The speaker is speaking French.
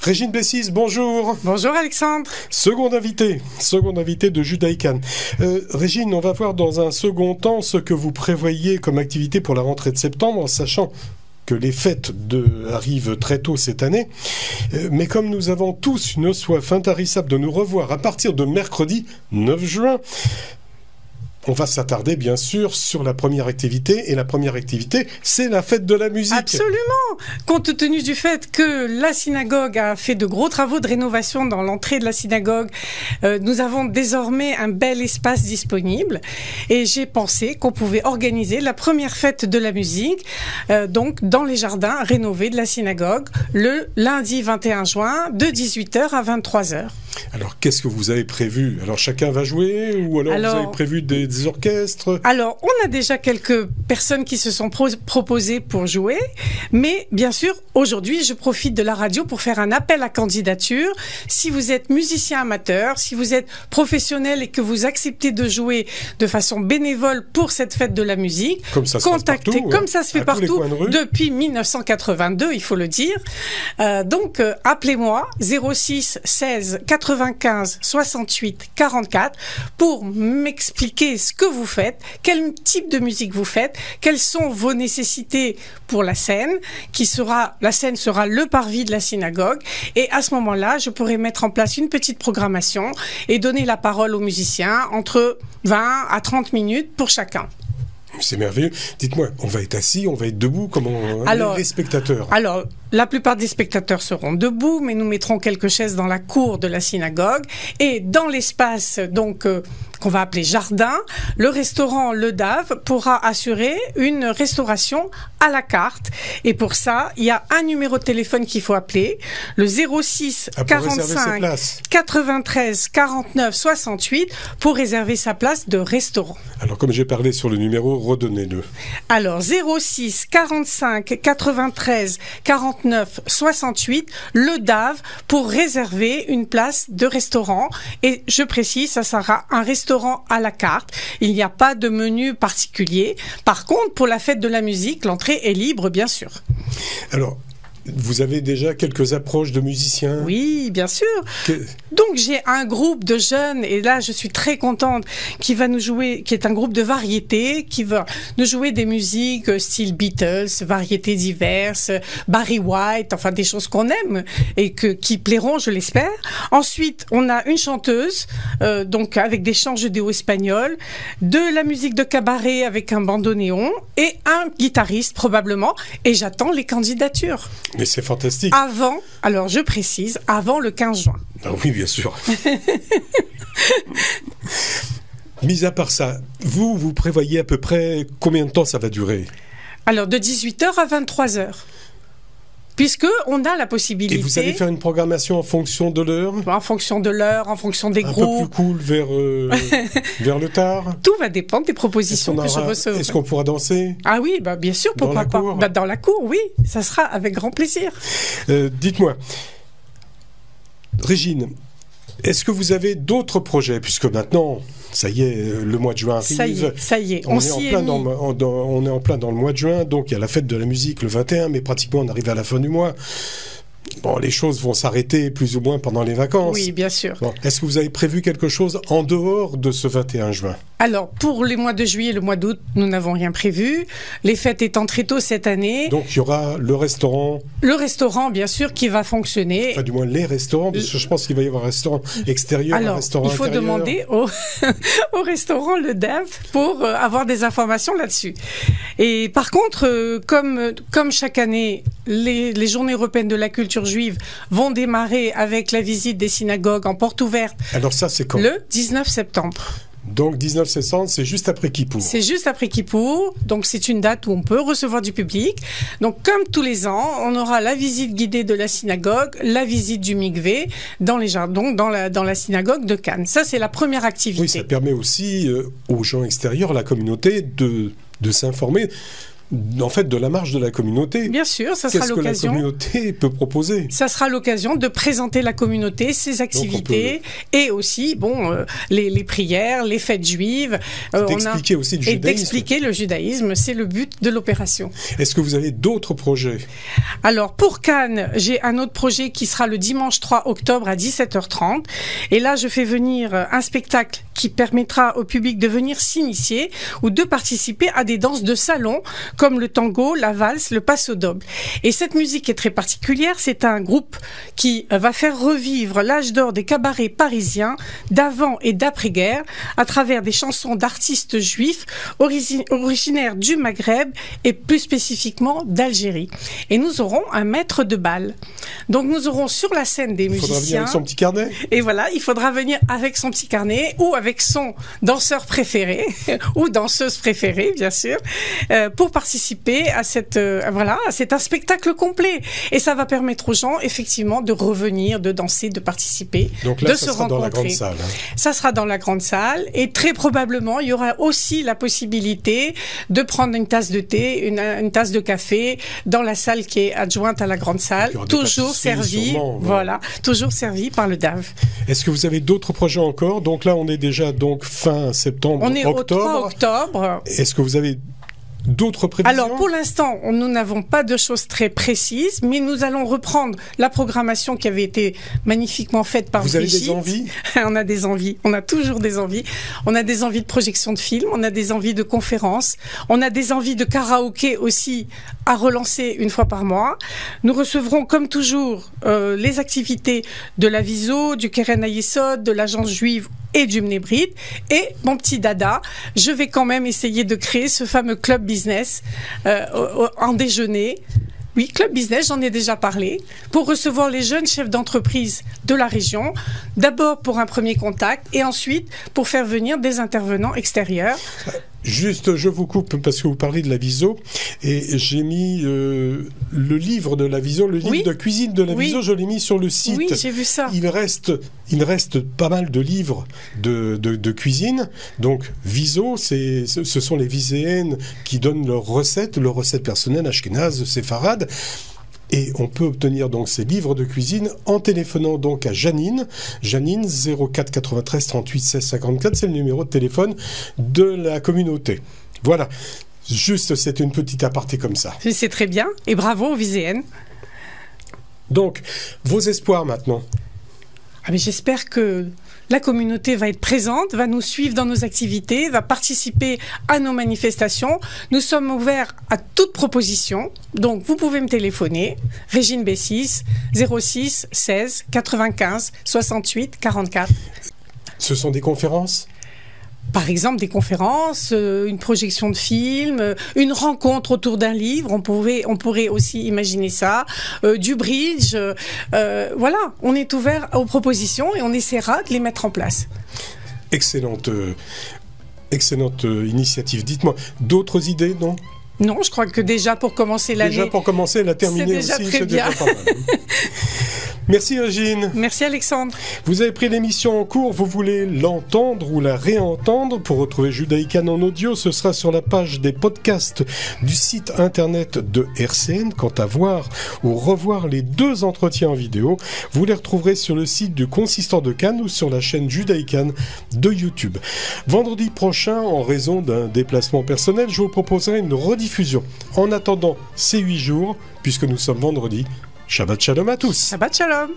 Régine Bessis, bonjour. Bonjour Alexandre. Second invité de Judaïcan. Régine, on va voir dans un second temps ce que vous prévoyez comme activité pour la rentrée de septembre, en sachant que les fêtes arrivent très tôt cette année. Mais comme nous avons tous une soif intarissable de nous revoir à partir de mercredi 9 juin, on va s'attarder bien sûr sur la première activité, et la première activité, c'est la fête de la musique. Absolument. Compte tenu du fait que la synagogue a fait de gros travaux de rénovation dans l'entrée de la synagogue, nous avons désormais un bel espace disponible, et j'ai pensé qu'on pouvait organiser la première fête de la musique, donc dans les jardins rénovés de la synagogue, le lundi 21 juin, de 18h à 23h. Alors, qu'est-ce que vous avez prévu? Alors, chacun va jouer, ou alors vous avez prévu des orchestres? Alors, on a déjà quelques personnes qui se sont proposées pour jouer, mais bien sûr, aujourd'hui, je profite de la radio pour faire un appel à candidature. Si vous êtes musicien amateur, si vous êtes professionnel et que vous acceptez de jouer de façon bénévole pour cette fête de la musique, contactez, partout, comme ça se fait partout depuis 1982, il faut le dire. Donc, appelez-moi 06 16 95 68 44 pour m'expliquer ce que vous faites, quel type de musique vous faites, quelles sont vos nécessités pour la scène, la scène sera le parvis de la synagogue, et à ce moment-là, je pourrai mettre en place une petite programmation et donner la parole aux musiciens entre 20 à 30 minutes pour chacun. C'est merveilleux. Dites-moi, on va être assis, on va être debout, comment les spectateurs? Alors, la plupart des spectateurs seront debout, mais nous mettrons quelques chaises dans la cour de la synagogue, et dans l'espace donc qu'on va appeler jardin, le restaurant Le Dave pourra assurer une restauration à la carte. Et pour ça, il y a un numéro de téléphone qu'il faut appeler, le 06 45 93 49 68 pour réserver sa place de restaurant. Alors, comme j'ai parlé sur le numéro, redonnez-le. Alors, 06 45 93 49 68, Le Dave pour réserver une place de restaurant. Et je précise, ça sera un restaurant à la carte. Il n'y a pas de menu particulier. Par contre, pour la fête de la musique, l'entrée est libre, bien sûr. Alors, vous avez déjà quelques approches de musiciens? Oui, bien sûr. Donc j'ai un groupe de jeunes, et là je suis très contente, qui va nous jouer, qui est un groupe de variétés, qui va nous jouer des musiques style Beatles, variétés diverses, Barry White, enfin des choses qu'on aime et qui plairont, je l'espère. Ensuite, on a une chanteuse, donc avec des chants judéo-espagnols, de la musique de cabaret avec un bandoneon et un guitariste probablement. Et j'attends les candidatures. Mais c'est fantastique. Alors je précise, avant le 15 juin. Ah oui, bien sûr. Mis à part ça, vous prévoyez à peu près combien de temps ça va durer? Alors de 18h à 23h. Puisque on a la possibilité. Et vous allez faire une programmation en fonction de l'heure? En fonction de l'heure, en fonction des groupes. Un peu plus cool vers le tard? Tout va dépendre des propositions que je recevrai. Est-ce qu'on pourra danser? Ah oui, bien sûr, pourquoi pas. Dans la cour, oui, ça sera avec grand plaisir. Dites-moi, Régine, est-ce que vous avez d'autres projets? Puisque maintenant, ça y est, le mois de juin arrive. Ça y est, on est en plein dans le mois de juin, donc il y a la fête de la musique le 21, mais pratiquement on arrive à la fin du mois. Bon, les choses vont s'arrêter plus ou moins pendant les vacances. Oui, bien sûr. Bon, est-ce que vous avez prévu quelque chose en dehors de ce 21 juin? Alors, pour les mois de juillet et le mois d'août, nous n'avons rien prévu. Les fêtes étant très tôt cette année. Donc, il y aura le restaurant? Le restaurant, bien sûr, qui va fonctionner. Enfin, du moins, les restaurants, parce que je pense qu'il va y avoir un restaurant extérieur, un restaurant intérieur. Il faut demander au restaurant Le Dave pour avoir des informations là-dessus. Et par contre, comme chaque année, les journées européennes de la culture juive vont démarrer avec la visite des synagogues en porte ouverte. Alors ça, c'est quand? Le 19 septembre. Donc 19 septembre, c'est juste après Kippour. C'est juste après Kippour, donc c'est une date où on peut recevoir du public. Donc comme tous les ans, on aura la visite guidée de la synagogue, la visite du mikvé dans les jardins, dans la synagogue de Cannes. Ça, c'est la première activité. Oui, ça permet aussi aux gens extérieurs, à la communauté, de s'informer. en fait, de la marche de la communauté. Bien sûr, ça sera l'occasion. Qu'est-ce que la communauté peut proposer? Ça sera l'occasion de présenter la communauté, ses activités, et aussi, les prières, les fêtes juives. D'expliquer aussi le judaïsme. Et d'expliquer le judaïsme, c'est le but de l'opération. Est-ce que vous avez d'autres projets? Alors, pour Cannes, j'ai un autre projet qui sera le dimanche 3 octobre à 17h30. Et là, je fais venir un spectacle qui permettra au public de venir s'initier ou de participer à des danses de salon comme le tango, la valse, le paso doble. Et cette musique est très particulière. C'est un groupe qui va faire revivre l'âge d'or des cabarets parisiens d'avant et d'après-guerre à travers des chansons d'artistes juifs originaires du Maghreb et plus spécifiquement d'Algérie. Et nous aurons un maître de bal. Donc nous aurons sur la scène des musiciens. Il faudra venir avec son petit carnet. Et voilà, il faudra venir avec son petit carnet ou avec son danseur préféré ou danseuse préférée, bien sûr, pour participer à c'est un spectacle complet. Et ça va permettre aux gens, effectivement, de revenir, de danser, de participer, donc là, de se rencontrer. Dans la grande salle. Ça sera dans la grande salle et très probablement, il y aura aussi la possibilité de prendre une tasse de thé, une tasse de café dans la salle qui est adjointe à la grande salle, toujours servie, toujours servie par le DAV. Est-ce que vous avez d'autres projets encore? Donc là, on est déjà fin septembre, on est octobre. Au 3 octobre. Est-ce que vous avez d'autres prévisions? Alors, pour l'instant, nous n'avons pas de choses très précises, mais nous allons reprendre la programmation qui avait été magnifiquement faite par Brigitte. Vous avez des envies? On a des envies. On a toujours des envies. On a des envies de projection de films, on a des envies de conférences, on a des envies de karaoké aussi à relancer une fois par mois. Nous recevrons, comme toujours, les activités de la Viso, du Keren Ayesod, de l'Agence Juive et du Mnébrit. Et mon petit dada, je vais quand même essayer de créer ce fameux club business en déjeuner. Oui, club business, j'en ai déjà parlé, pour recevoir les jeunes chefs d'entreprise de la région, d'abord pour un premier contact et ensuite pour faire venir des intervenants extérieurs. Juste, je vous coupe parce que vous parlez de la Viso et j'ai mis le livre de la Viso, le livre de cuisine de la Viso, je l'ai mis sur le site. Oui, j'ai vu ça. Il reste pas mal de livres de cuisine. Donc Viso, ce sont les Viséennes qui donnent leurs recettes personnelles, ashkénazes, séfarades. Et on peut obtenir donc ces livres de cuisine en téléphonant donc à Janine 04 93 38 16 54, c'est le numéro de téléphone de la communauté. Voilà, juste c'est une petite aparté comme ça. C'est très bien et bravo aux Viséennes. Donc, vos espoirs maintenant? Mais j'espère que la communauté va être présente, va nous suivre dans nos activités, va participer à nos manifestations. Nous sommes ouverts à toute proposition. Donc, vous pouvez me téléphoner. Régine B6, 06 16 95 68 44. Ce sont des conférences? Par exemple, des conférences, une projection de film, une rencontre autour d'un livre, on pourrait aussi imaginer ça, du bridge, voilà, on est ouvert aux propositions et on essaiera de les mettre en place. Excellente initiative. Dites-moi, d'autres idées, non? Non, je crois que déjà pour commencer l'année... Déjà pour commencer, la terminer aussi, c'est déjà pas mal. Merci Régine. Merci Alexandre. Vous avez pris l'émission en cours, vous voulez l'entendre ou la réentendre? Pour retrouver Judaïkan en audio, ce sera sur la page des podcasts du site internet de RCN. Quant à voir ou revoir les 2 entretiens en vidéo, vous les retrouverez sur le site du Consistoire de Cannes ou sur la chaîne Judaïkan de YouTube. Vendredi prochain, en raison d'un déplacement personnel, je vous proposerai une rediffusion. En attendant ces 8 jours, puisque nous sommes vendredi, Shabbat Shalom à tous. Shabbat Shalom.